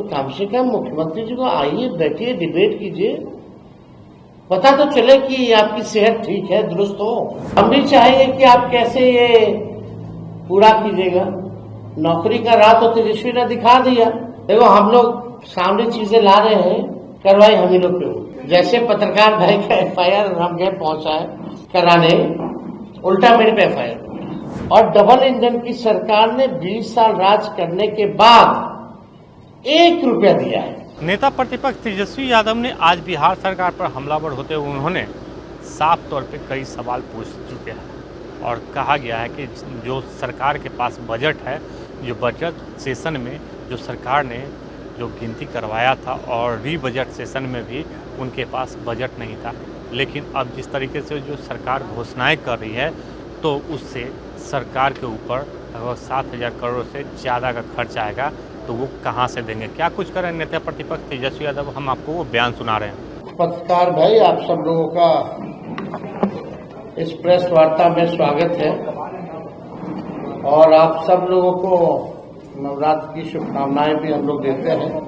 तो कम से कम मुख्यमंत्री जी को आइए, बैठिए, डिबेट कीजिए, पता तो चले कि आपकी सेहत ठीक है, दुरुस्त हो। हम भी चाहेंगे कि आप कैसे ये पूरा कीजिएगा। नौकरी का राह तो तेजस्वी ने दिखा दिया। देखो, हम लोग सामने चीजें ला रहे हैं, कार्रवाई हम ही लोग पे हो। जैसे पत्रकार भाई का FIR हम गए पहुंचा है कराने, उल्टा मेरे पे FIR। और डबल इंजन की सरकार ने 20 साल राज करने के बाद 1 रुपया दिया है। नेता प्रतिपक्ष तेजस्वी यादव ने आज बिहार सरकार पर हमलावर होते हुए उन्होंने साफ तौर पे कई सवाल पूछ चुके हैं और कहा गया है कि जो सरकार के पास बजट है, जो बजट सेशन में जो सरकार ने जो गिनती करवाया था और री बजट सेशन में भी उनके पास बजट नहीं था, लेकिन अब जिस तरीके से जो सरकार घोषणाएं कर रही है तो उससे सरकार के ऊपर लगभग 7,000 करोड़ से ज़्यादा का खर्च आएगा, तो वो कहाँ से देंगे? क्या कुछ करें नेता प्रतिपक्ष तेजस्वी यादव? हम आपको वो बयान सुना रहे हैं। पत्रकार भाई, आप सब लोगों का इस प्रेस वार्ता में स्वागत है और आप सब लोगों को नवरात्र की शुभकामनाएं भी हम लोग देते हैं।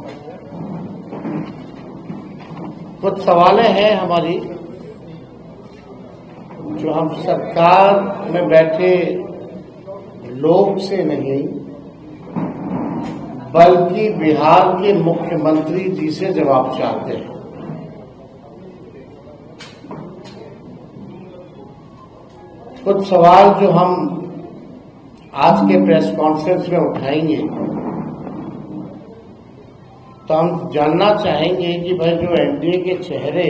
कुछ सवालें हैं हमारी जो हम सरकार में बैठे लोग से नहीं बल्कि बिहार के मुख्यमंत्री जी से जवाब चाहते हैं। कुछ सवाल जो हम आज के प्रेस कॉन्फ्रेंस में उठाएंगे, तो हम जानना चाहेंगे कि भाई जो NDA के चेहरे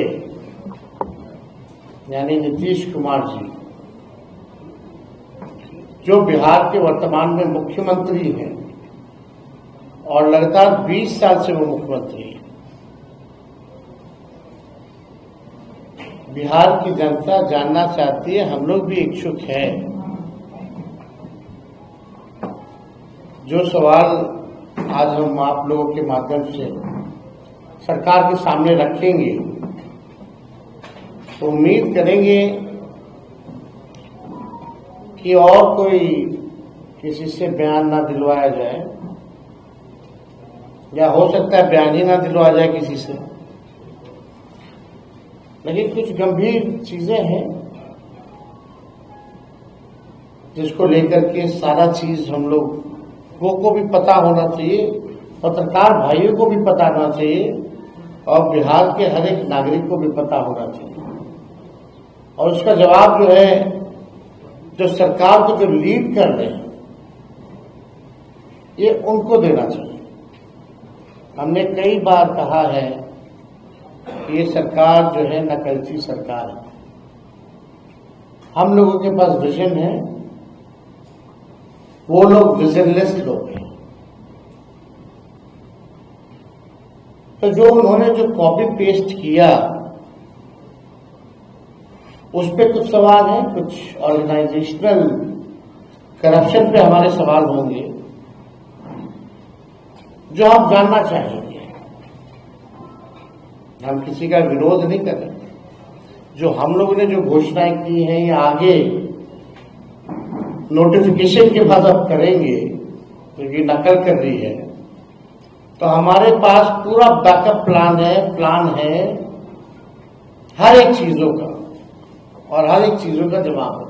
यानी नीतीश कुमार जी, जो बिहार के वर्तमान में मुख्यमंत्री हैं और लगातार 20 साल से वो मुख्यमंत्री हैं, बिहार की जनता जानना चाहती है, हम लोग भी इच्छुक हैं। जो सवाल आज हम आप लोगों के माध्यम से सरकार के सामने रखेंगे, तो उम्मीद करेंगे कि और कोई किसी से बयान ना दिलवाया जाए, या हो सकता है बयान ही ना दिलवाया जाए किसी से। लेकिन कुछ गंभीर चीजें हैं जिसको लेकर के सारा चीज हम लोगों को भी पता होना चाहिए, पत्रकार भाइयों को भी पता होना चाहिए और बिहार के हर एक नागरिक को भी पता होना चाहिए। और उसका जवाब जो है, जो सरकार को जो लीड कर रहे हैं, ये उनको देना चाहिए। हमने कई बार कहा है कि ये सरकार जो है नकलची सरकार है। हम लोगों के पास विजन है, वो लोग विजनलेस लोग हैं। तो जो उन्होंने जो कॉपी पेस्ट किया, उस पर कुछ सवाल है, कुछ ऑर्गेनाइजेशनल करप्शन पे हमारे सवाल होंगे जो हम जानना चाहेंगे। हम किसी का विरोध नहीं कर रहे। जो हम लोगों ने जो घोषणाएं की हैं, ये आगे नोटिफिकेशन के बाद अब करेंगे, क्योंकि नकल कर रही है। तो हमारे पास पूरा बैकअप प्लान है हर एक चीजों का, और हर एक चीजों का जवाब है।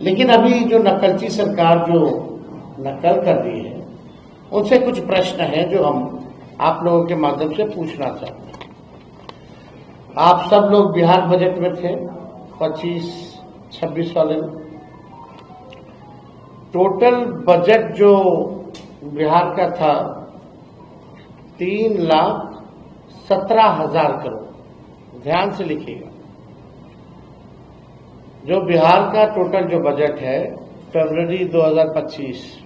लेकिन अभी जो नकलची सरकार जो नकल कर रही है, उनसे कुछ प्रश्न हैं जो हम आप लोगों के माध्यम से पूछना चाहते हैं। आप सब लोग बिहार बजट में थे 25-26 वाले में। टोटल बजट जो बिहार का था 3,17,000 करोड़। ध्यान से लिखिएगा, जो बिहार का टोटल जो बजट है फरवरी 2025,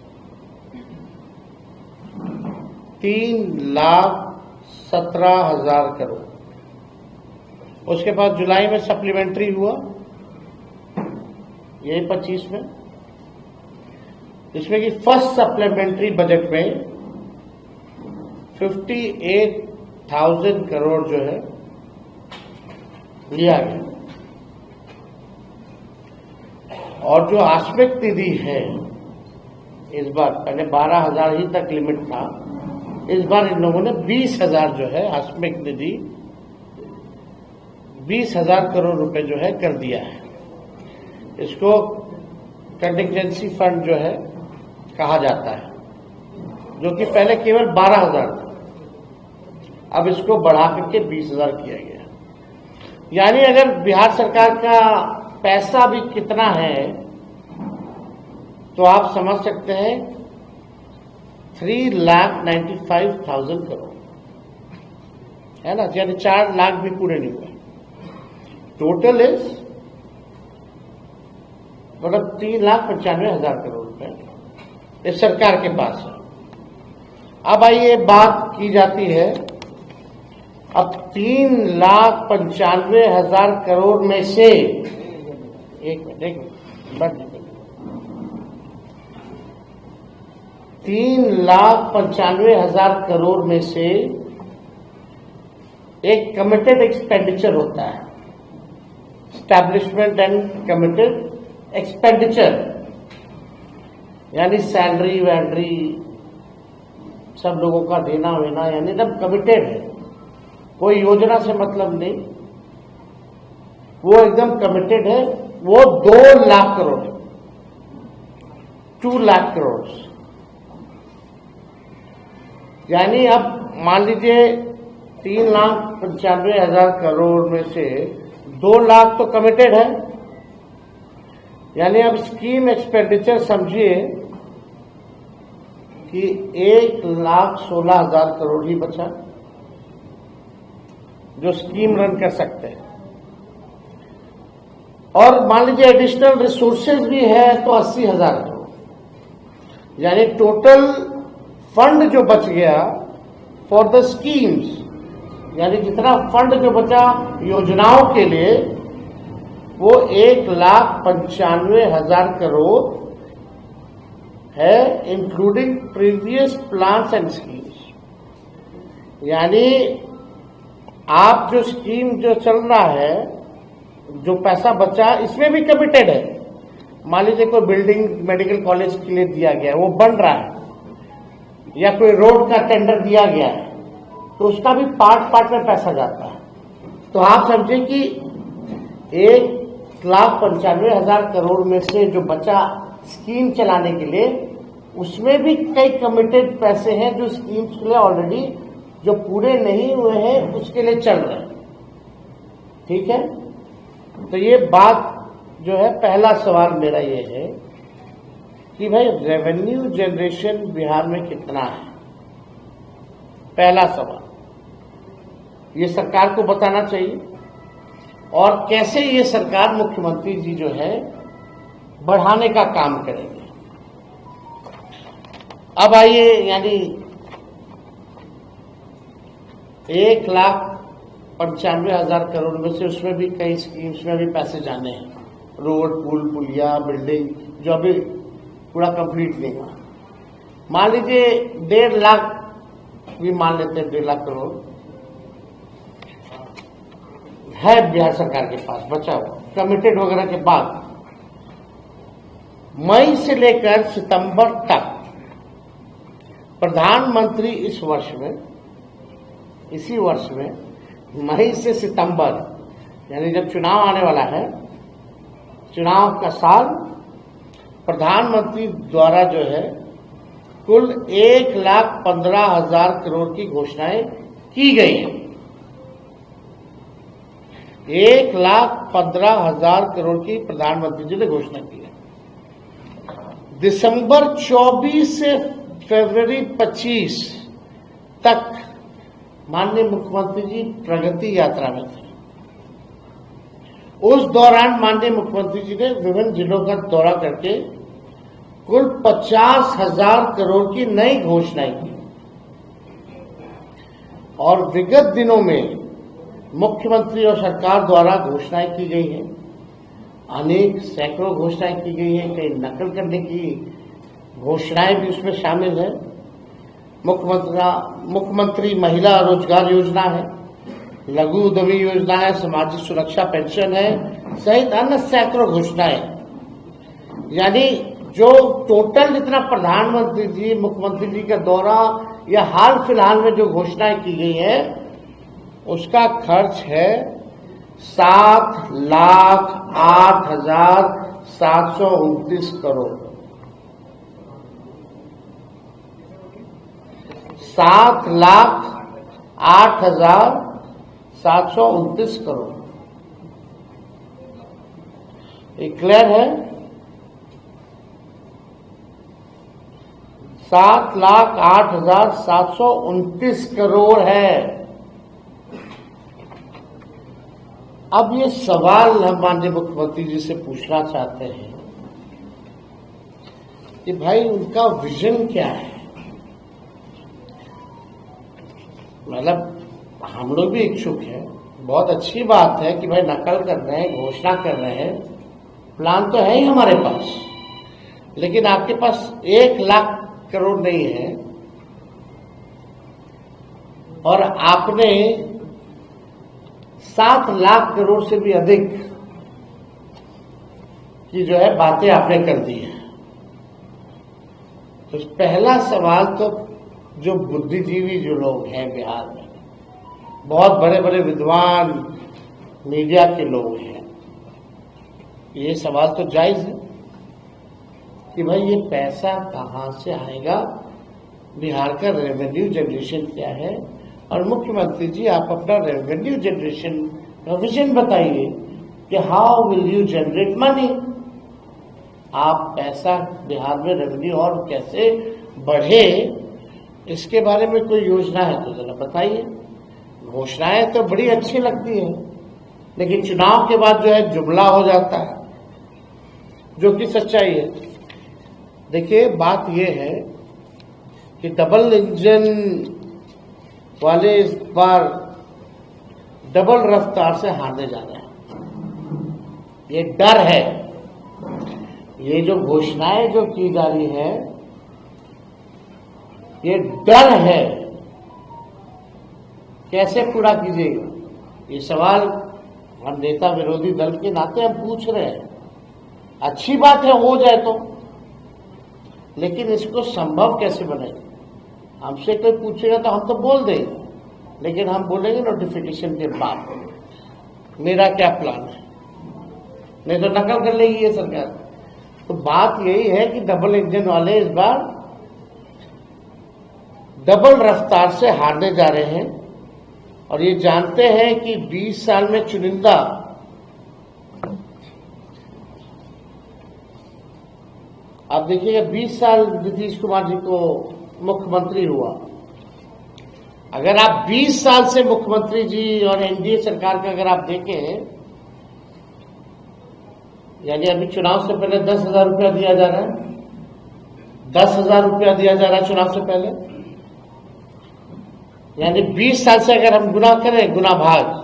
3,17,000 करोड़। उसके बाद जुलाई में सप्लीमेंट्री हुआ, यही 25 में, जिसमें कि फर्स्ट सप्लीमेंट्री बजट में 58,000 करोड़ जो है लिया गया। और जो आश्वस्त निधि है इस बार, पहले 12,000 ही तक लिमिट था, इस बार इन लोगों ने 20,000 जो है आकस्मिक निधि 20,000 करोड़ रुपए जो है कर दिया है। इसको कंटिजेंसी फंड जो है कहा जाता है, जो कि पहले केवल 12,000 था, अब इसको बढ़ा करके 20,000 किया गया। यानी अगर बिहार सरकार का पैसा भी कितना है तो आप समझ सकते हैं 3,95,000 करोड़ है ना, यानी 4 लाख भी पूरे नहीं हुए। टोटल इज मतलब 3,95,000 करोड़ रुपए इस सरकार के पास है। अब आइए बात की जाती है, अब 3,95,000 करोड़ में से एक मिनट 3,95,000 करोड़ में से एक कमिटेड एक्सपेंडिचर होता है, एस्टैब्लिशमेंट एंड कमिटेड एक्सपेंडिचर, यानी सैलरी वैलरी सब लोगों का देना वेना, यानी एकदम कमिटेड है, कोई योजना से मतलब नहीं, वो एकदम कमिटेड है। वो 2 लाख करोड़ है, 2 लाख करोड़। यानी अब मान लीजिए 3,95,000 करोड़ में से 2 लाख तो कमिटेड है, यानी अब स्कीम एक्सपेंडिचर समझिए कि 1,16,000 करोड़ ही बचा जो स्कीम रन कर सकते हैं। और मान लीजिए एडिशनल रिसोर्सेज भी है तो 80,000 करोड़, यानी टोटल फंड जो बच गया फॉर द स्कीम्स, यानी जितना फंड जो बचा योजनाओं के लिए वो 1,95,000 करोड़ है, including previous plans and schemes. यानी आप जो स्कीम जो चल रहा है, जो पैसा बचा इसमें भी कमिटेड है। मान लीजिए कोई बिल्डिंग मेडिकल कॉलेज के लिए दिया गया है, वो बन रहा है, या कोई रोड का टेंडर दिया गया है, तो उसका भी पार्ट में पैसा जाता है। तो आप समझे कि 1,95,000 करोड़ में से जो बचा स्कीम चलाने के लिए, उसमें भी कई कमिटेड पैसे हैं जो स्कीम्स के लिए ऑलरेडी जो पूरे नहीं हुए हैं उसके लिए चल रहे हैं। ठीक है, तो ये बात जो है, पहला सवाल मेरा ये है कि भाई रेवेन्यू जनरेशन बिहार में कितना है, पहला सवाल ये सरकार को बताना चाहिए, और कैसे ये सरकार मुख्यमंत्री जी जो है बढ़ाने का काम करेंगे। अब आइए, यानी 1,95,000 करोड़ में से उसमें भी कई स्कीम्स में भी पैसे जाने हैं, रोड पुल पुलिया बिल्डिंग जो अभी पूरा कंप्लीट नहीं हुआ। मान लीजिए 1.5 लाख भी मान लेते हैं, 1.5 लाख करोड़ है बिहार सरकार के पास बचा हुआ कमिटेड वगैरह के बाद। मई से लेकर सितंबर तक प्रधानमंत्री इस वर्ष में, इसी वर्ष में मई से सितंबर, यानी जब चुनाव आने वाला है, चुनाव का साल, प्रधानमंत्री द्वारा जो है कुल 1,15,000 करोड़ की घोषणाएं की गई हैं। 1,15,000 करोड़ की प्रधानमंत्री जी ने घोषणा की है। दिसंबर 24 से फरवरी 25 तक माननीय मुख्यमंत्री जी प्रगति यात्रा में थे। उस दौरान माननीय मुख्यमंत्री जी ने विभिन्न जिलों का दौरा करके कुल 50,000 करोड़ की नई घोषणाएं की, और विगत दिनों में मुख्यमंत्री और सरकार द्वारा घोषणाएं की गई हैं, अनेक सैकड़ों घोषणाएं की गई हैं, कई नकल करने की घोषणाएं भी उसमें शामिल है। मुख्यमंत्री महिला रोजगार योजना है, लघु उद्यमी योजना है, सामाजिक सुरक्षा पेंशन है, सहित अन्य सैकड़ों घोषणाएं। यानी जो टोटल जितना प्रधानमंत्री जी, मुख्यमंत्री जी का दौरा या हाल फिलहाल में जो घोषणाएं की गई है, उसका खर्च है 7,08,729 करोड़। 7,08,729 करोड़। ये क्लियर है? 7,08,729 करोड़ है। अब ये सवाल हम माननीय मुख्यमंत्री जी से पूछना चाहते हैं कि भाई उनका विजन क्या है। मतलब हम लोग भी इच्छुक हैं, बहुत अच्छी बात है कि भाई नकल कर रहे हैं, घोषणा कर रहे हैं, प्लान तो है ही हमारे पास, लेकिन आपके पास 1 लाख करोड़ नहीं है और आपने 7 लाख करोड़ से भी अधिक की जो है बातें आपने कर दी है। तो पहला सवाल तो जो बुद्धिजीवी जो लोग हैं बिहार में, बहुत बड़े बड़े विद्वान मीडिया के लोग हैं, ये सवाल तो जायज है कि भाई ये पैसा कहाँ से आएगा, बिहार का रेवेन्यू जनरेशन क्या है। और मुख्यमंत्री जी आप अपना रेवेन्यू जनरेशन का विजन बताइए कि how will you generate money. आप पैसा बिहार में रेवेन्यू और कैसे बढ़े, इसके बारे में कोई योजना है तो जरा बताइए। घोषणाएं तो बड़ी अच्छी लगती हैं, लेकिन चुनाव के बाद जो है जुमला हो जाता है, जो कि सच्चाई है। देखिए बात यह है कि डबल इंजन वाले इस बार डबल रफ्तार से हारने जा रहे हैं। ये डर है, ये जो घोषणाएं जो की जा रही है, ये डर है। कैसे पूरा कीजिएगा, ये सवाल हम नेता विरोधी दल के नाते हम पूछ रहे हैं। अच्छी बात है हो जाए तो, लेकिन इसको संभव कैसे बने। हमसे कोई पूछेगा तो हम तो बोल देंगे, लेकिन हम बोलेंगे नोटिफिकेशन के बाद मेरा क्या प्लान है, नहीं तो नकल कर लेगी ये सरकार। तो बात यही है कि डबल इंजन वाले इस बार डबल रफ्तार से हारने जा रहे हैं और ये जानते हैं कि 20 साल में चुनिंदा आप देखिएगा 20 साल नीतीश कुमार जी को मुख्यमंत्री हुआ। अगर आप 20 साल से मुख्यमंत्री जी और एनडीए सरकार का अगर आप देखें, यानी अभी चुनाव से पहले 10,000 रुपया दिया जा रहा है, 10,000 रुपया दिया जा रहा है चुनाव से पहले, यानी 20 साल से अगर हम गुना करें, गुना भाग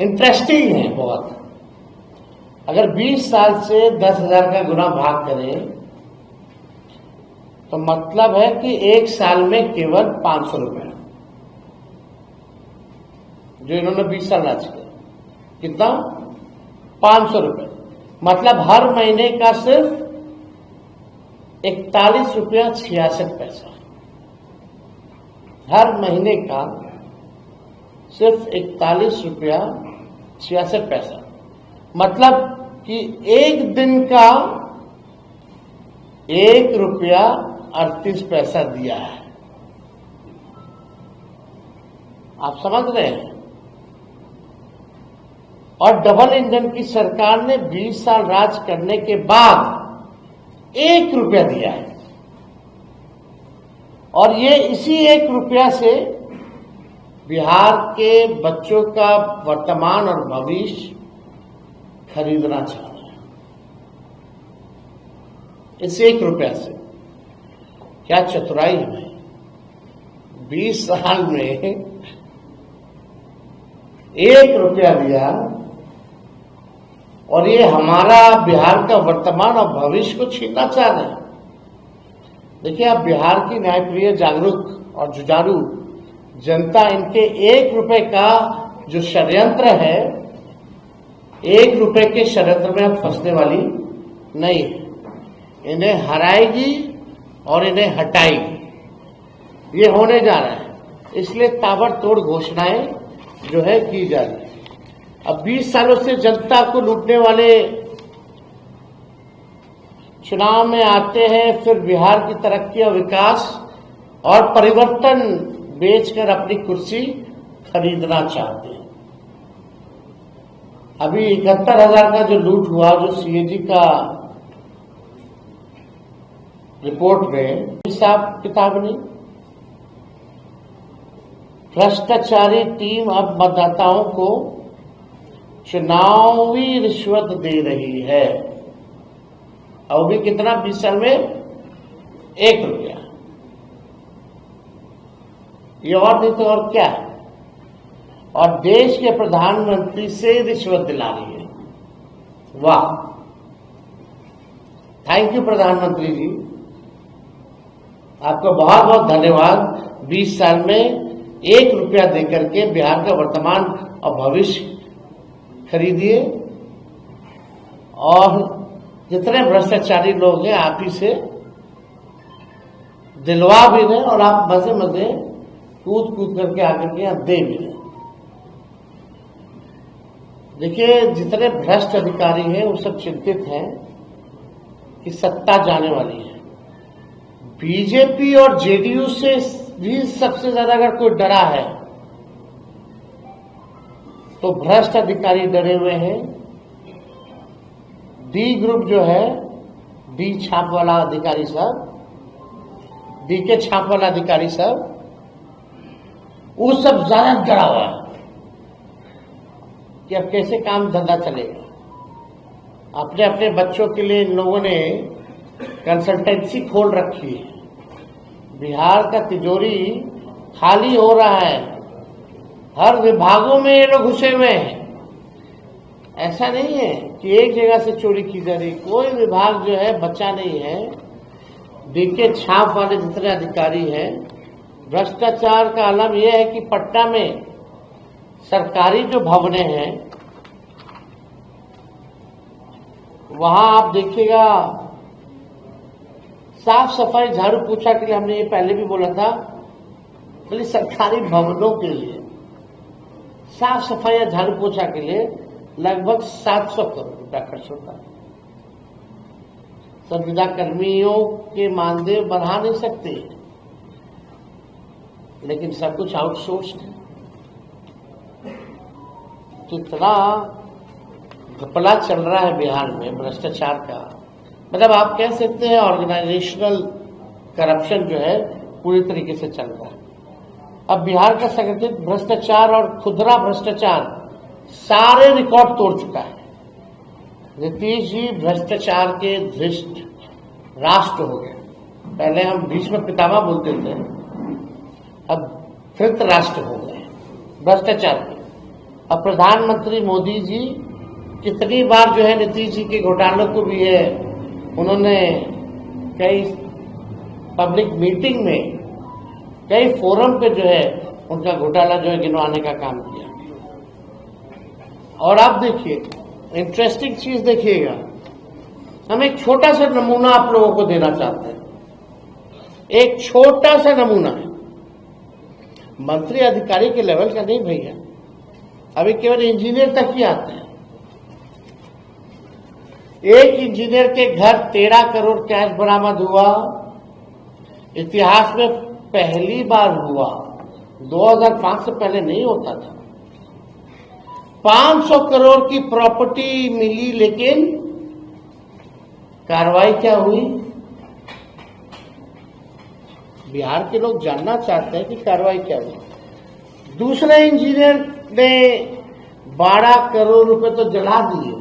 इंटरेस्टिंग है बहुत। अगर 20 साल से 10,000 का गुना भाग करें तो मतलब है कि एक साल में केवल 500 रुपया जो इन्होंने 20 साल राज किया। कितना? 500 रुपये। मतलब हर महीने का सिर्फ 41 रुपया 66 पैसा। हर महीने का सिर्फ 41 रुपया 66 पैसा। मतलब कि एक दिन का 1 रुपया 38 पैसा दिया है। आप समझ रहे हैं? और डबल इंजन की सरकार ने 20 साल राज करने के बाद 1 रुपया दिया है और ये इसी 1 रुपया से बिहार के बच्चों का वर्तमान और भविष्य खरीदना चाह रहे हैं। इस 1 रुपया से क्या चतुराई है भाई। 20 साल में 1 रुपया दिया और ये हमारा बिहार का वर्तमान और भविष्य को छीनना चाह रहे हैं। देखिए आप बिहार की न्यायप्रिय, जागरूक और जुझारू जनता इनके 1 रुपए का जो षड्यंत्र है, 1 रुपए के षड्यंत्र में अब फंसने वाली नहीं है। इन्हें हराएगी और इन्हें हटाएगी। ये होने जा रहा है, इसलिए ताबड़तोड़ घोषणाएं जो है की जा रही है। अब 20 सालों से जनता को लूटने वाले चुनाव में आते हैं, फिर बिहार की तरक्की और विकास और परिवर्तन बेचकर अपनी कुर्सी खरीदना चाहते हैं। अभी 71,000 का जो लूट हुआ, जो सीएजी का रिपोर्ट में हिसाब किताब नहीं। भ्रष्टाचारी टीम अब मतदाताओं को चुनावी रिश्वत दे रही है, और भी कितना 20 साल में 1 रुपया। ये और नहीं तो और क्या है। और देश के प्रधानमंत्री से रिश्वत दिला रही है। वाह, थैंक यू प्रधानमंत्री जी, आपका बहुत बहुत धन्यवाद। 20 साल में 1 रुपया देकर के बिहार का वर्तमान और भविष्य खरीदिए, और जितने भ्रष्टाचारी लोग हैं आप ही से दिलवा भी दें, और आप मजे मजे कूद कूद करके आकर के यहां दे भी दें। देखिए, जितने भ्रष्ट अधिकारी हैं वो सब चिंतित हैं कि सत्ता जाने वाली है। बीजेपी और जेडीयू से भी सबसे ज्यादा अगर कोई डरा है तो भ्रष्ट अधिकारी डरे हुए हैं। डी ग्रुप जो है, डी छाप वाला अधिकारी साहब, डी के छाप वाला अधिकारी साहब, वो सब ज्यादा डरा हुआ है कि अब कैसे काम धंधा चलेगा। अपने अपने बच्चों के लिए इन लोगों ने कंसल्टेंसी खोल रखी है। बिहार का तिजोरी खाली हो रहा है, हर विभागों में ये लोग घुसे हुए हैं। ऐसा नहीं है कि एक जगह से चोरी की जा रही, कोई विभाग जो है बचा नहीं है। डीके छाप वाले जितने अधिकारी हैं, भ्रष्टाचार का आलम यह है कि पटना में सरकारी जो भवनें हैं वहां आप देखिएगा, साफ सफाई झाड़ू पोछा के लिए, हमने ये पहले भी बोला था, बल्कि सरकारी भवनों के लिए साफ सफाई या झाड़ू पोछा के लिए लगभग 700 करोड़ रुपया खर्च होता है। संविदा कर्मियों के मानदेय बढ़ा नहीं सकते, लेकिन सब कुछ आउटसोर्स्ड है। कितना घपला चल रहा है बिहार में भ्रष्टाचार का, मतलब आप कह सकते हैं ऑर्गेनाइजेशनल करप्शन जो है पूरी तरीके से चल रहा है। अब बिहार का संगठित भ्रष्टाचार और खुदरा भ्रष्टाचार सारे रिकॉर्ड तोड़ चुका है। नीतीश जी भ्रष्टाचार के धृष्ट राष्ट्र हो गए। पहले हम भीष्म पितामह बोलते थे, अब धृत राष्ट्र हो गए भ्रष्टाचार के। अब प्रधानमंत्री मोदी जी कितनी बार जो है नीतीश जी के घोटालों को भी है, उन्होंने कई पब्लिक मीटिंग में, कई फोरम पे जो है उनका घोटाला जो है गिनवाने का काम किया। और आप देखिए, इंटरेस्टिंग चीज देखिएगा, हम एक छोटा सा नमूना आप लोगों को देना चाहते हैं। एक छोटा सा नमूना है, मंत्री अधिकारी के लेवल का नहीं भैया, अभी केवल इंजीनियर तक ही आते हैं। एक इंजीनियर के घर 13 करोड़ कैश बरामद हुआ, इतिहास में पहली बार हुआ, 2005 से पहले नहीं होता था। 500 करोड़ की प्रॉपर्टी मिली, लेकिन कार्रवाई क्या हुई? बिहार के लोग जानना चाहते हैं कि कार्रवाई क्या हुई। दूसरे इंजीनियर ने 12 करोड़ रुपए तो जला दिए,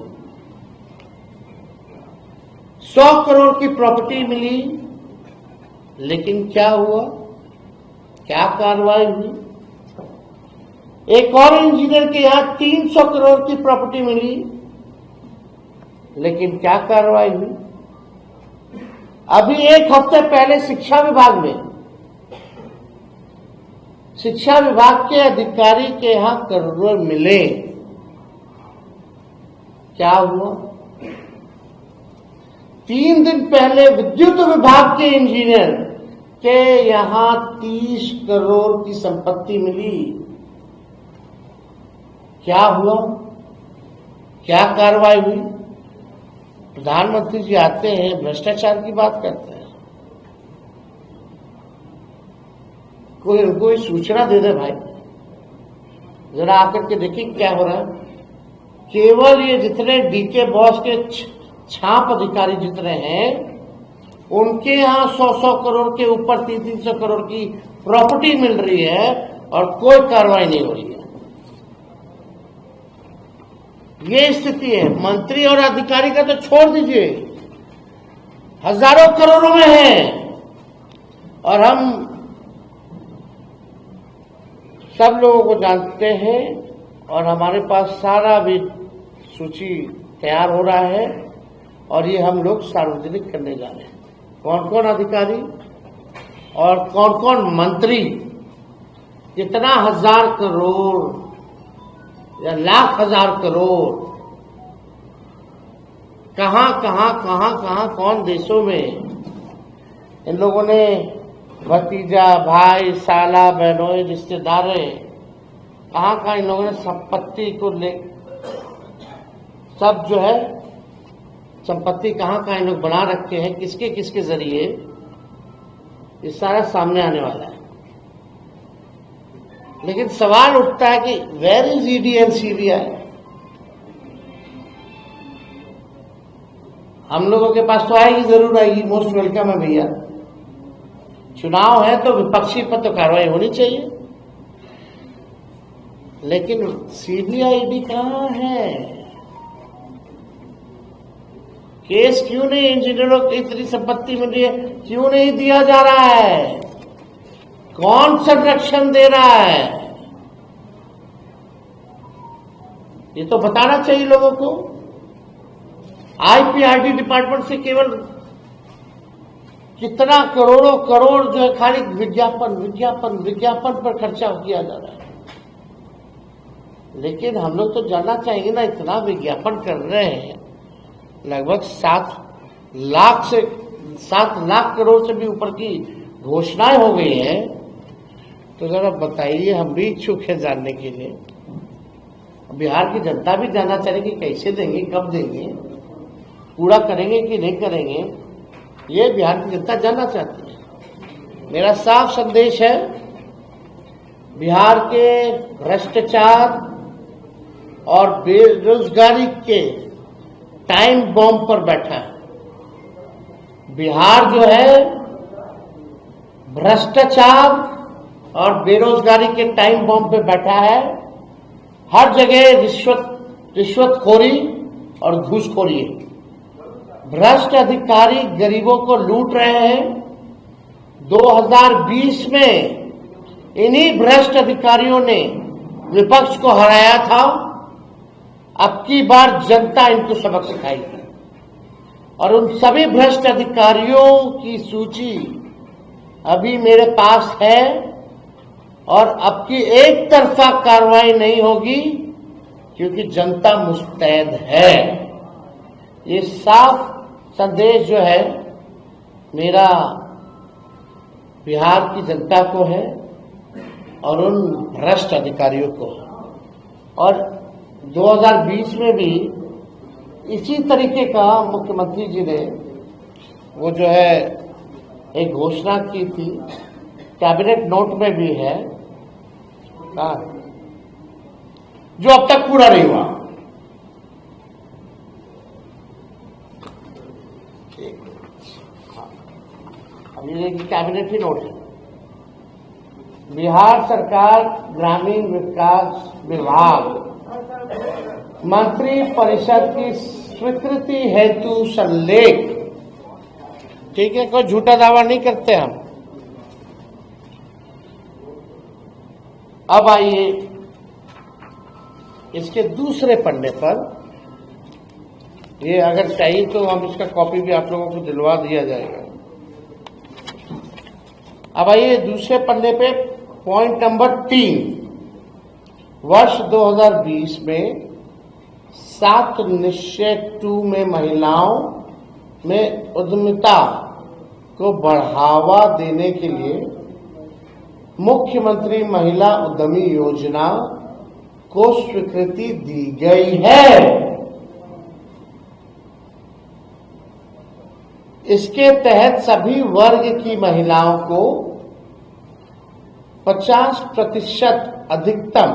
100 करोड़ की प्रॉपर्टी मिली, लेकिन क्या हुआ? क्या कार्रवाई हुई? एक और इंजीनियर के यहां 300 करोड़ की प्रॉपर्टी मिली, लेकिन क्या कार्रवाई हुई? अभी एक हफ्ते पहले शिक्षा विभाग में, शिक्षा विभाग के अधिकारी के यहां करोड़ों मिले, क्या हुआ? 3 दिन पहले विद्युत विभाग के इंजीनियर के यहां 30 करोड़ की संपत्ति मिली। क्या हुआ? क्या कार्रवाई हुई? प्रधानमंत्री जी आते हैं, भ्रष्टाचार की बात करते हैं। कोई सूचना दे दे भाई, जरा आकर के देखिए क्या हो रहा है। केवल ये जितने डीके बॉस के छाप अधिकारी जितने हैं, उनके यहां 100 करोड़ के ऊपर 300 करोड़ की प्रॉपर्टी मिल रही है और कोई कार्रवाई नहीं हो रही है। ये स्थिति है। मंत्री और अधिकारी का तो छोड़ दीजिए, हजारों करोड़ों में है। और हम सब लोगों को जानते हैं और हमारे पास सारा भी सूची तैयार हो रहा है और ये हम लोग सार्वजनिक करने जा रहे हैं। कौन कौन अधिकारी और कौन कौन मंत्री कितना 1000 करोड़ या लाख हजार करोड़ कहां कौन देशों में इन लोगों ने भतीजा, भाई, साला, बहनोई, रिश्तेदार कहां इन लोगों ने संपत्ति को ले सब जो है संपत्ति कहां इन लोग बना रखे हैं, किसके किसके जरिए, ये सारा सामने आने वाला है। लेकिन सवाल उठता है कि where is ED and CBI? हम लोगों के पास तो आएगी, जरूर आएगी, मोस्ट वेलकम है भैया। चुनाव है तो विपक्षी पर तो कार्रवाई होनी चाहिए, लेकिन सीबीआई ईडी कहां है? केस क्यों नहीं? इंजीनियरों की इतनी संपत्ति मिल रही है, क्यों नहीं दिया जा रहा है? कौन संरक्षण दे रहा है? ये तो बताना चाहिए लोगों को। आईपीआरडी डिपार्टमेंट से केवल कितना करोड़ों करोड़ जो है खाली विज्ञापन पर खर्चा किया जा रहा है। लेकिन हम लोग तो जानना चाहेंगे ना, इतना विज्ञापन कर रहे हैं, लगभग 7 लाख करोड़ से भी ऊपर की घोषणाएं हो गई हैं। तो जरा बताइए, हम भी इच्छुक है जानने के लिए। बिहार की जनता भी जानना चाहेगी कैसे देंगे, कब देंगे, पूरा करेंगे कि नहीं करेंगे, ये बिहार की जनता जानना चाहती है। मेरा साफ संदेश है, बिहार के भ्रष्टाचार और बेरोजगारी के टाइम बॉम्ब पर बैठा है। बिहार जो है भ्रष्टाचार और बेरोजगारी के टाइम बॉम्ब पे बैठा है। हर जगह रिश्वतखोरी और घूसखोरी है। भ्रष्ट अधिकारी गरीबों को लूट रहे हैं। 2020 में इन्हीं भ्रष्ट अधिकारियों ने विपक्ष को हराया था। अब की बार जनता इनको सबक सिखाएगी और उन सभी भ्रष्ट अधिकारियों की सूची अभी मेरे पास है और अब की एक तरफा कार्रवाई नहीं होगी, क्योंकि जनता मुस्तैद है। ये साफ संदेश जो है मेरा बिहार की जनता को है और उन भ्रष्ट अधिकारियों को है। और 2020 में भी इसी तरीके का मुख्यमंत्री जी ने वो जो है एक घोषणा की थी, कैबिनेट नोट में भी है, जो अब तक पूरा नहीं हुआ। अब ये कैबिनेट ही नोट है। बिहार सरकार ग्रामीण विकास विभाग मंत्री परिषद की स्वीकृति हेतु संलेख, ठीक है, कोई झूठा दावा नहीं करते हम। अब आइए इसके दूसरे पन्ने पर, ये अगर चाहिए तो हम इसका कॉपी भी आप लोगों को दिलवा दिया जाएगा। अब आइए दूसरे पन्ने पे पॉइंट नंबर 3, वर्ष 2020 में 7 निश्चय 2 में महिलाओं में उद्यमिता को बढ़ावा देने के लिए मुख्यमंत्री महिला उद्यमी योजना को स्वीकृति दी गई है। इसके तहत सभी वर्ग की महिलाओं को 50% अधिकतम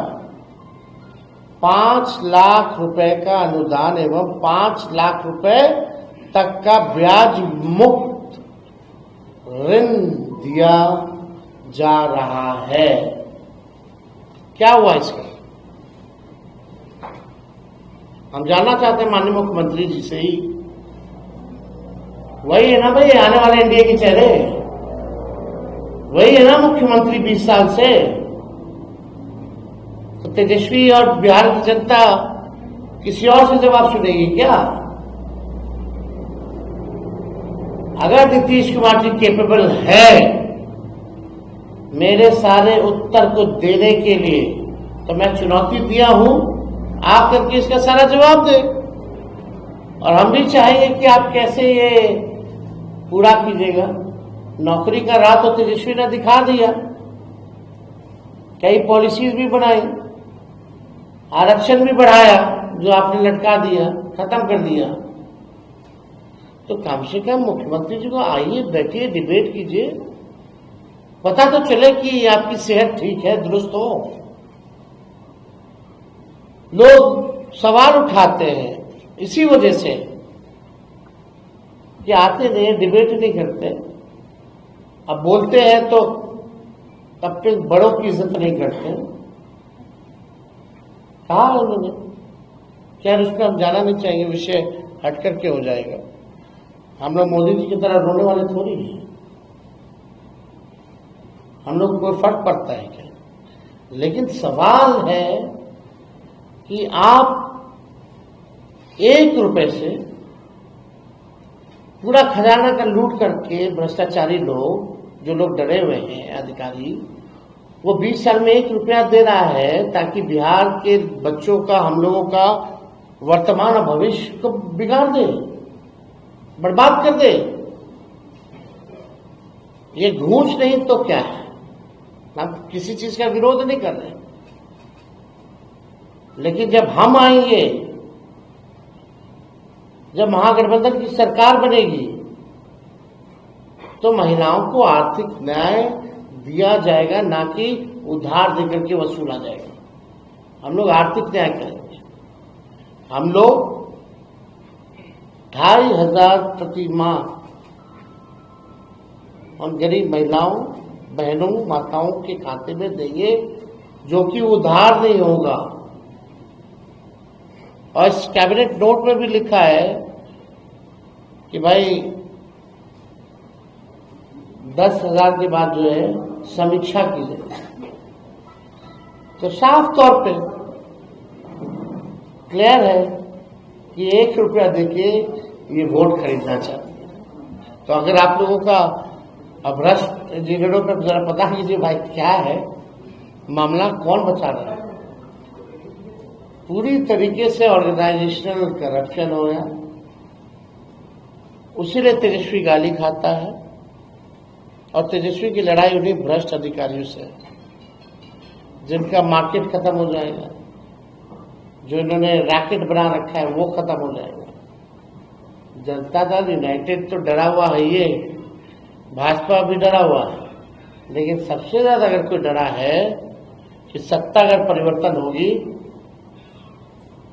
5 लाख रुपए का अनुदान एवं 5 लाख रुपए तक का ब्याज मुक्त ऋण दिया जा रहा है। क्या हुआ इसका? हम जानना चाहते हैं माननीय मुख्यमंत्री जी से ही। वही है ना भाई आने वाले एनडीए के चेहरे, वही है ना मुख्यमंत्री 20 साल से। तो तेजस्वी और बिहार की जनता किसी और से जवाब सुनेगी क्या? अगर नीतीश कुमार जी केपेबल है मेरे सारे उत्तर को देने के लिए, तो मैं चुनौती दिया हूं, आप करके इसका सारा जवाब दे। और हम भी चाहेंगे कि आप कैसे ये पूरा कीजिएगा। नौकरी का राह तो तेजस्वी ने दिखा दिया, कई पॉलिसीज भी बनाई, आरक्षण भी बढ़ाया जो आपने लटका दिया, खत्म कर दिया। तो कम से कम मुख्यमंत्री जी को आइए, बैठिए, डिबेट कीजिए, पता तो चले कि आपकी सेहत ठीक है, दुरुस्त हो। लोग सवाल उठाते हैं इसी वजह से कि आते नहीं, डिबेट नहीं करते। अब बोलते हैं तो तब तक बड़ों की इज्जत नहीं करते। कहा उन्होंने, क्या उसमें हम जाना नहीं चाहिए, विषय हट करके हो जाएगा। हम लोग मोदी जी की तरह रोने वाले थोड़ी हैं। हम लोग को फर्क पड़ता है क्या? लेकिन सवाल है कि आप 1 रुपए से पूरा खजाना का लूट करके भ्रष्टाचारी लोग, जो लोग डरे हुए हैं अधिकारी, वो 20 साल में 1 रुपया दे रहा है ताकि बिहार के बच्चों का, हम लोगों का वर्तमान और भविष्य को बिगाड़ दे, बर्बाद कर दे। ये घूंच नहीं तो क्या है? हम किसी चीज का विरोध नहीं कर रहे, लेकिन जब हम आएंगे, जब महागठबंधन की सरकार बनेगी, तो महिलाओं को आर्थिक न्याय दिया जाएगा, ना कि उधार देकर के वसूला जाएगा। हम लोग आर्थिक न्याय करेंगे। हम लोग 2500 प्रति माह हम गरीब महिलाओं, बहनों, माताओं के खाते में देंगे, जो कि उधार नहीं होगा। और इस कैबिनेट नोट में भी लिखा है कि भाई 10,000 के बाद जो है समीक्षा की जाए। तो साफ तौर पे क्लियर है कि 1 रुपया देके ये वोट खरीदना चाहते हैं। तो अगर आप लोगों का भ्रष्ट जिगड़ों पर जरा पता कीजिए भाई क्या है मामला, कौन बचा रहा है। पूरी तरीके से ऑर्गेनाइजेशनल करप्शन हो गया, उसीलिए तेजस्वी गाली खाता है। और तेजस्वी की लड़ाई उन्हीं भ्रष्ट अधिकारियों से है, जिनका मार्केट खत्म हो जाएगा, जो इन्होंने रैकेट बना रखा है वो खत्म हो जाएगा। जनता दल यूनाइटेड तो डरा हुआ है, ये भाजपा भी डरा हुआ है, लेकिन सबसे ज्यादा अगर कोई डरा है कि सत्ता अगर परिवर्तन होगी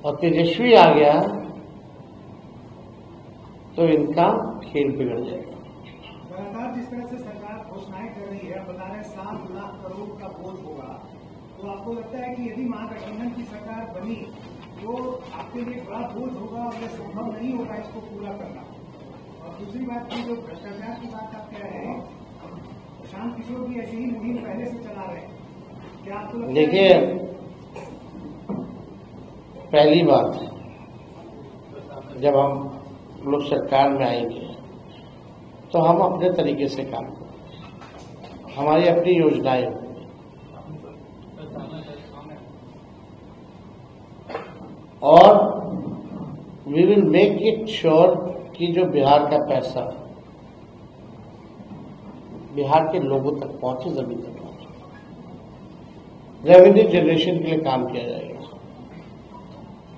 और तेजस्वी आ गया तो इनका खेल बिगड़ जाएगा। लगातार जिस तरह से सरकार घोषणाएं कर रही है, बता रहे 7 लाख करोड़ का बोझ होगा, तो आपको लगता है कि यदि महागठबंधन की सरकार बनी तो आपके लिए बड़ा बोझ होगा और यह संभव नहीं होगा इसको पूरा करना? और दूसरी बात की, जो भ्रष्टाचार की बात आप कह रहे हैं, प्रशांत किशोर भी ऐसी ही मुहिम पहले से चला रहे हैं, क्या आपको लगता है? देखिए, पहली बात, जब हम लोग सरकार में आएंगे तो हम अपने तरीके से काम करेंगे, हमारी अपनी योजनाएं होंगी, और we will make it sure कि जो बिहार का पैसा बिहार के लोगों तक पहुंचे, जमीन तक पहुंचे, रेवेन्यू जनरेशन के लिए काम किया जाएगा,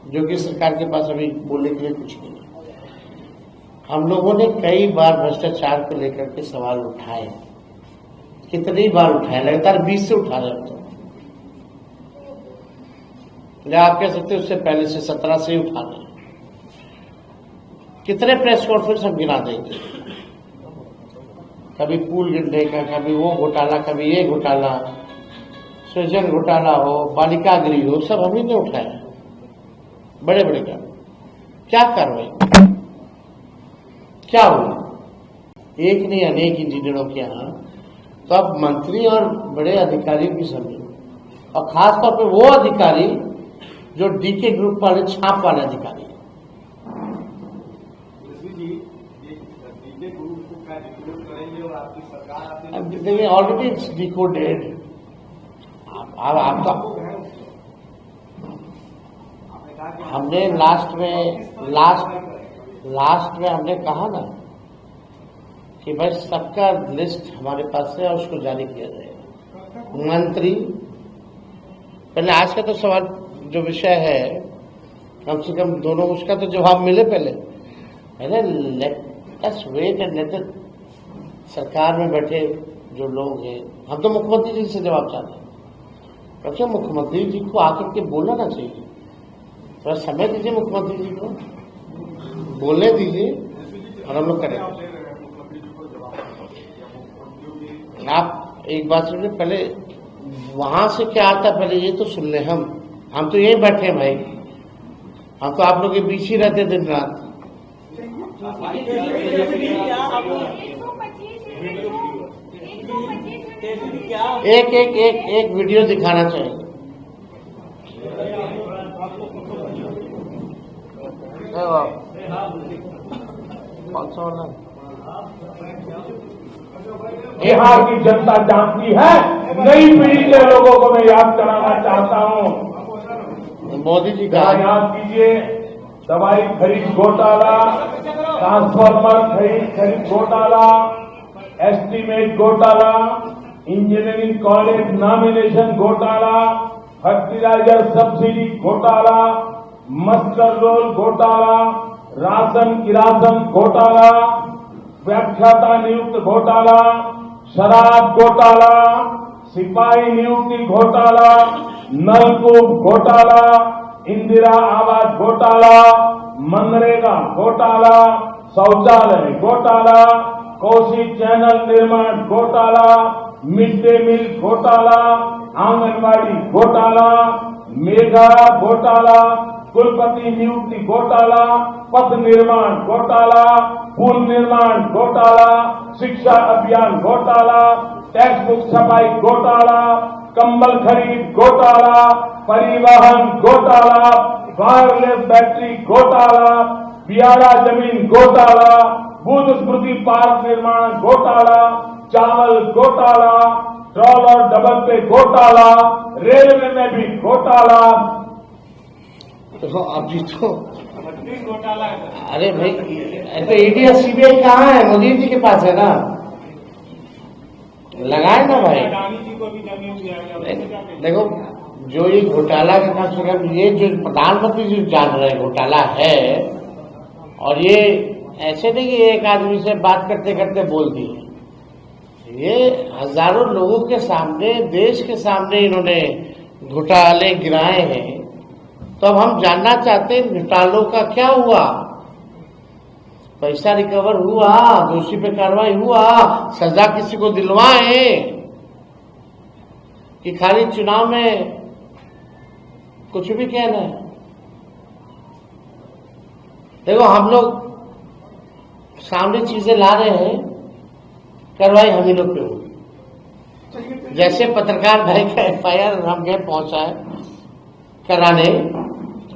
जो कि सरकार के पास अभी बोलने के लिए कुछ नहीं है। हम लोगों ने कई बार भ्रष्टाचार को लेकर के सवाल उठाए, कितनी बार उठाए, लगातार 20 से उठा रहे हो, या आप कह सकते हैं उससे पहले से 17 से ही उठा रहे हैं। कितने प्रेस कॉन्फ्रेंस हम गिना देंगे, कभी पूल गिरने का, कभी वो घोटाला, कभी ये घोटाला, सृजन घोटाला हो, बालिका गृह हो, सब हम ही ने उठाया, बड़े बड़े काम। क्या कार्रवाई, क्या हुआ? एक नहीं अनेक इंजीनियरों के यहाँ, तो अब मंत्री और बड़े अधिकारियों की समझो, और खासतौर पे वो अधिकारी जो डीके ग्रुप वाले, छाप वाले अधिकारी। देखिए ऑलरेडी इट्स डिकोडेड। आप तो हमने लास्ट में हमने कहा ना कि भाई सबका लिस्ट हमारे पास है और उसको जारी किया जाएगा। मंत्री पहले, आज का तो सवाल जो विषय है, कम से कम दोनों उसका तो जवाब मिले पहले let us wait and let सरकार में बैठे जो लोग हैं, हम तो मुख्यमंत्री जी से जवाब चाहते हैं। कम मुख्यमंत्री जी को आकर के बोलना ना चाहिए, थोड़ा समय दीजिए मुख्यमंत्री जी को, बोलने दीजिए और हम लोग करेंगे। आप एक बात सुनिए, पहले वहां से क्या आता पहले ये तो सुन ले। हम तो यहीं बैठे हैं भाई, हम तो आप लोग के बीच ही रहते दिन रात। एक वीडियो दिखाना चाहिए। कौन सा वाला? बिहार की जनता जानती है, नई पीढ़ी के लोगों को मैं याद कराना चाहता हूं। मोदी जी का याद कीजिए, दवाई खरीद घोटाला, ट्रांसफार्मर खरीद घोटाला, एस्टीमेट घोटाला, इंजीनियरिंग कॉलेज नॉमिनेशन घोटाला, फर्टिलाइजर सब्सिडी घोटाला, मस्टर रोल घोटाला, राशन किरासन घोटाला, व्याख्याता नियुक्त घोटाला, शराब घोटाला, सिपाही नियुक्ति घोटाला, नलकूप घोटाला, इंदिरा आवास घोटाला, मनरेगा घोटाला, शौचालय घोटाला, कोसी चैनल निर्माण घोटाला, मिड डे मील घोटाला, आंगनबाड़ी घोटाला, मेगा घोटाला, कुलपति नियुक्ति घोटाला, पथ निर्माण घोटाला, पुल निर्माण घोटाला, शिक्षा अभियान घोटाला, टेक्स्ट बुक छपाई घोटाला, कंबल खरीद घोटाला, परिवहन घोटाला, वायरलेस बैटरी घोटाला, बियाड़ा जमीन घोटाला, बुद्ध स्मृति पार्क निर्माण घोटाला, चावल घोटाला, ट्रॉलर डबल पे घोटाला, रेलवे में भी घोटाला। तो अब जी तो अरे भाई, तो ईडी और सीबीआई कहाँ है? मोदी जी के पास है ना, लगाए ना भाई। देखो, जो ये घोटाला का कम से कम ये जो प्रधानमंत्री जी जान रहे घोटाला है, और ये ऐसे नहीं कि एक आदमी से बात करते करते बोल दिए, ये हजारों लोगों के सामने, देश के सामने इन्होंने घोटाले गिराए हैं। तो अब हम जानना चाहते हैं घोटालों का क्या हुआ, पैसा रिकवर हुआ, दोषी पे कार्रवाई हुआ, सजा किसी को दिलवाए, कि खाली चुनाव में कुछ भी कहना है। देखो, हम लोग सामने चीजें ला रहे हैं, कार्रवाई हम ही लोग पे होगी। जैसे पत्रकार भाई का एफआईआर हम गए पहुंचा है कराने,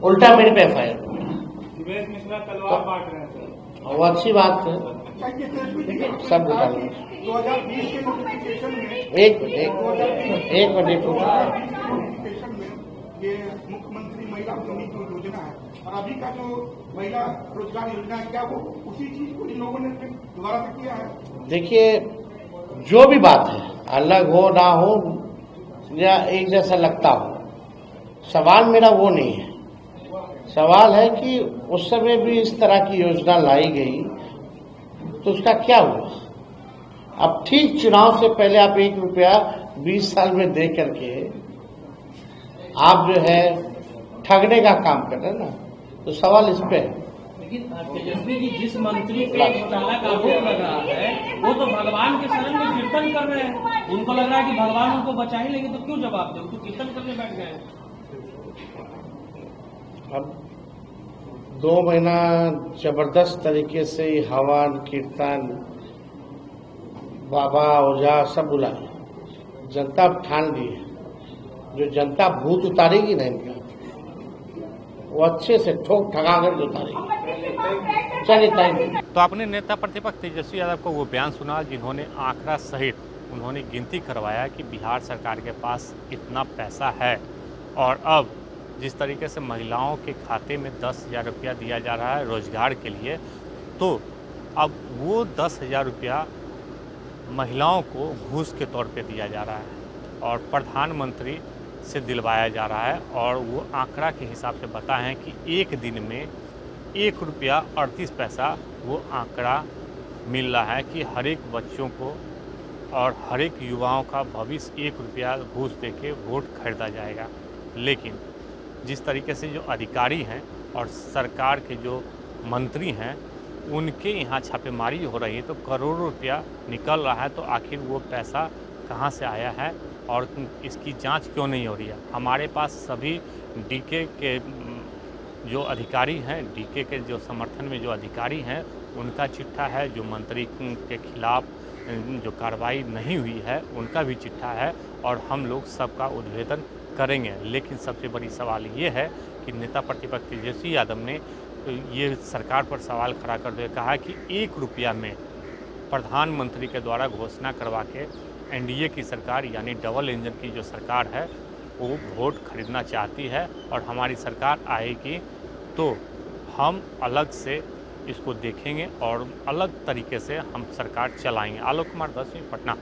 उल्टा मेरे पे एफआईआर वो अच्छी बात है, सब घोटाला। 2020 के नोटिफिकेशन में एक मिनट ये मुख्यमंत्री महिला उद्यमी जो योजना है, और अभी का जो महिला रोजगार योजना है, क्या वो उसी चीज को इन लोगों ने फिर दोबारा से किया है? देखिए, जो भी बात है, अलग हो ना हो या एक जैसा लगता हो, सवाल मेरा वो नहीं है। सवाल है कि उस समय भी इस तरह की योजना लाई गई तो उसका क्या हुआ। अब ठीक चुनाव से पहले आप 1 रुपया 20 साल में दे करके आप जो है ठगने का काम कर रहे हैं ना, तो सवाल इस पे है। लेकिन तेजस्वी जी, जिस मंत्री पे घोटाला का आरोप लग रहा है वो तो भगवान के शरण में कीर्तन कर रहे हैं। उनको लग रहा है कि भगवान उनको बचा ही लेंगे, तो क्यों जवाब दे? तो कीर्तन करने बैठ गए। अब 2 महीना जबरदस्त तरीके से हवन कीर्तन बाबा ओझा सब बुलाए, जनता ठान ली है। जो जनता भूत उतारेगी ना इनका, वो अच्छे से ठोक ठगा कर उतारेगी। चलिए, थैंक यू। तो अपने नेता प्रतिपक्ष तेजस्वी यादव को वो बयान सुना जिन्होंने आंकड़ा सहित उन्होंने गिनती करवाया कि बिहार सरकार के पास इतना पैसा है, और अब जिस तरीके से महिलाओं के खाते में 10,000 रुपया दिया जा रहा है रोजगार के लिए, तो अब वो 10,000 रुपया महिलाओं को घूस के तौर पे दिया जा रहा है और प्रधानमंत्री से दिलवाया जा रहा है। और वो आंकड़ा के हिसाब से बताएं कि एक दिन में 1 रुपया 38 पैसा वो आंकड़ा मिल रहा है कि हर एक बच्चों को और हर एक युवाओं का भविष्य 1 रुपया घूस देके वोट खरीदा जाएगा। लेकिन जिस तरीके से जो अधिकारी हैं और सरकार के जो मंत्री हैं उनके यहाँ छापेमारी हो रही है, तो करोड़ों रुपया निकल रहा है, तो आखिर वो पैसा कहाँ से आया है और इसकी जांच क्यों नहीं हो रही है। हमारे पास सभी डीके के जो अधिकारी हैं, डीके के जो समर्थन में जो अधिकारी हैं, उनका चिट्ठा है। जो मंत्री के खिलाफ जो कार्रवाई नहीं हुई है उनका भी चिट्ठा है, और हम लोग सबका उद्भेदन करेंगे। लेकिन सबसे बड़ी सवाल ये है कि नेता प्रतिपक्ष तेजस्वी यादव ने ये सरकार पर सवाल खड़ा करते हुए कहा कि 1 रुपया में प्रधानमंत्री के द्वारा घोषणा करवा के एनडीए की सरकार यानी डबल इंजन की जो सरकार है वो वोट खरीदना चाहती है, और हमारी सरकार आएगी तो हम अलग से इसको देखेंगे और अलग तरीके से हम सरकार चलाएंगे। आलोक कुमार 10वीं पटना।